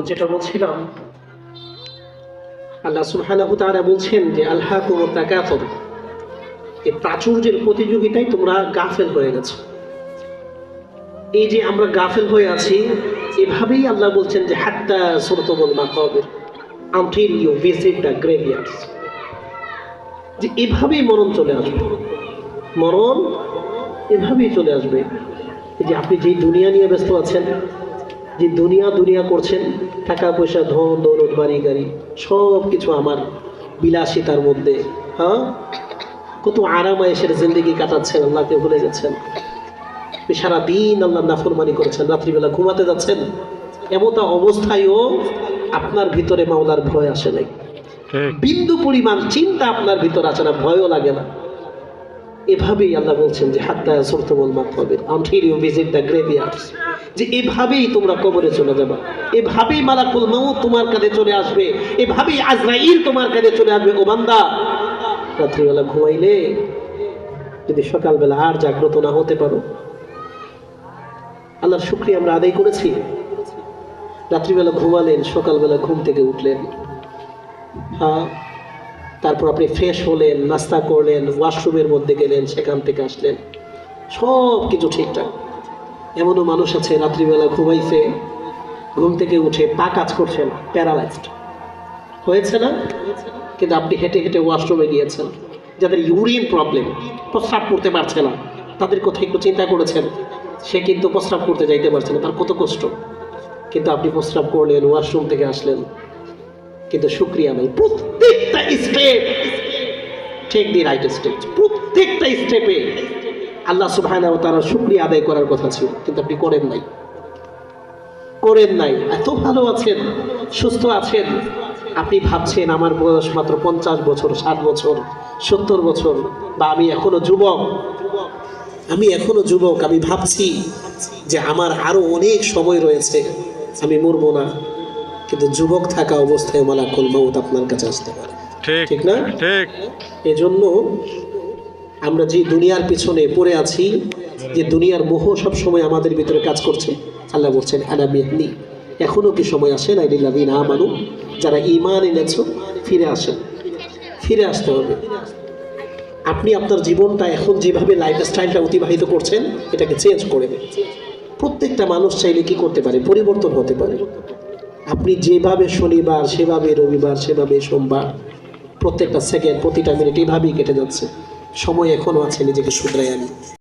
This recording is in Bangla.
যেটা বলছিলাম, আল্লাহ সুবহানাহু ওয়া তাআলা বলছেন যে আলহাকুমুত তাকাসুর, এই প্রাচুর্যের প্রতিযোগিতায় তোমরা গাফেল হয়ে গেছো। এই যে আমরা গাফেল হয়ে আছি, এভাবেই আল্লাহ বলছেন যে হাত্তা সুরতুমুল মাকাবির আনটিল ইউ ভিজিট দ্য গ্রেভইয়ার্ডস, যে এভাবেই মরণ চলে আসবে। মরণ এভাবেই চলে আসবে। এই যে আপনি যে দুনিয়া নিয়ে ব্যস্ত আছেন, যে দুনিয়া করছেন, টাকা পয়সা, ধন দৌলত, বাড়ি গাড়ি সব কিছু আমার বিলাসিতার মধ্যে, হ্যাঁ, কত আরামায়েশের জিন্দেগি কাটাচ্ছেন, আল্লাহকে ভুলে যাচ্ছেন। সারাদিন আল্লাহ নাফরমানি করেছেন, রাত্রিবেলা ঘুমাতে যাচ্ছেন, এমতা অবস্থায়ও আপনার ভিতরে মাওলার ভয় আসে নাই। বিন্দু পরিমাণ চিন্তা আপনার ভিতর আসে না, ভয়ও লাগে না। এভাবেই আল্লাহ বলছেন যে হাত্তা সুরতুমুল মাকাবির আনটিল ইউ ভিজিট দ্য গ্রেভইয়ার্ডস, যে এভাবেই তোমরা কবরে চলে যাবে, এভাবেই মালাকুল মউত তোমার কাছে চলে আসবে, এভাবেই আজরাইল তোমার কাছে চলে আসবে। ও বান্দা, রাত্রিবেলা ঘুমাইলে যদি সকালবেলা আর জাগ্রত না হতে পারো, আল্লাহর শুকরিয়া আমরা আদায় করেছি। রাত্রিবেলা ঘুমালেন, সকালবেলা ঘুম থেকে উঠলেন, হ্যাঁ, তারপর আপনি ফ্রেশ হলেন, নাস্তা করলেন, ওয়াশরুমের মধ্যে গেলেন, সেখান থেকে আসলেন, সব কিছু ঠিকঠাক। এমনও মানুষ আছে রাত্রিবেলা ঘুমাইছে, ঘুম থেকে উঠে পা কাজ করছে না, প্যারালাইজড হয়েছে না, কিন্তু আপনি হেঁটে হেঁটে ওয়াশরুমে গিয়েছেন। যাদের ইউরিন প্রবলেম, প্রস্রাব করতে পারছে না, তাদের কথা একটু চিন্তা করেছেন। সে কিন্তু প্রস্রাব করতে যাইতে পারছে না, তার কত কষ্ট, কিন্তু আপনি প্রস্রাব করলেন, ওয়াশরুম থেকে আসলেন, কিন্তু শুকরিয়া নাই। প্রত্যেকটা step take the right step, প্রত্যেকটা স্টেপে আল্লাহ সুবহানাহু ওয়া তাআলা শুকরিয়া আদায় করার কথা ছিল, কিন্তু আপনি করেন নাই। এত ভালো আছেন, সুস্থ আছেন, আপনি ভাবছেন আমার বয়স মাত্র 50 বছর, 60 বছর, 70 বছর, বা আমি এখনো যুবক, আমি ভাবছি যে আমার আরো অনেক সময় রয়েছে, আমি মরবো না। কিন্তু যুবক থাকা অবস্থায় মালাকুল মউত আপনার কাছে আসতে পারে, ঠিক না? ঠিক। এজন্য আমরা যে দুনিয়ার পিছনে পড়ে আছি, যে দুনিয়ার মোহ সব সময় আমাদের ভিতরে কাজ করছে, আল্লাহ বলছেন আলা বিদনি, এখনো কি সময় আসে না? লিল্লাযিনা আমানু, যারা ঈমান এনেছো, ফিরে আসতে হবে। আপনি আপনার জীবনটা এখন যেভাবে লাইফস্টাইলটা অতিবাহিত করছেন, এটাকে চেঞ্জ করে দেন। প্রত্যেকটা মানুষ চাইলে কি করতে পারে? পরিবর্তন হতে পারে। আপনি যেভাবে শনিবার, সেভাবে রবিবার, সেভাবে সোমবার, প্রত্যেকটা সেকেন্ড, প্রতিটা মিনিট এভাবেই কেটে যাচ্ছে। সময় এখনো আছে, নিজেকে শুধরাই আনি।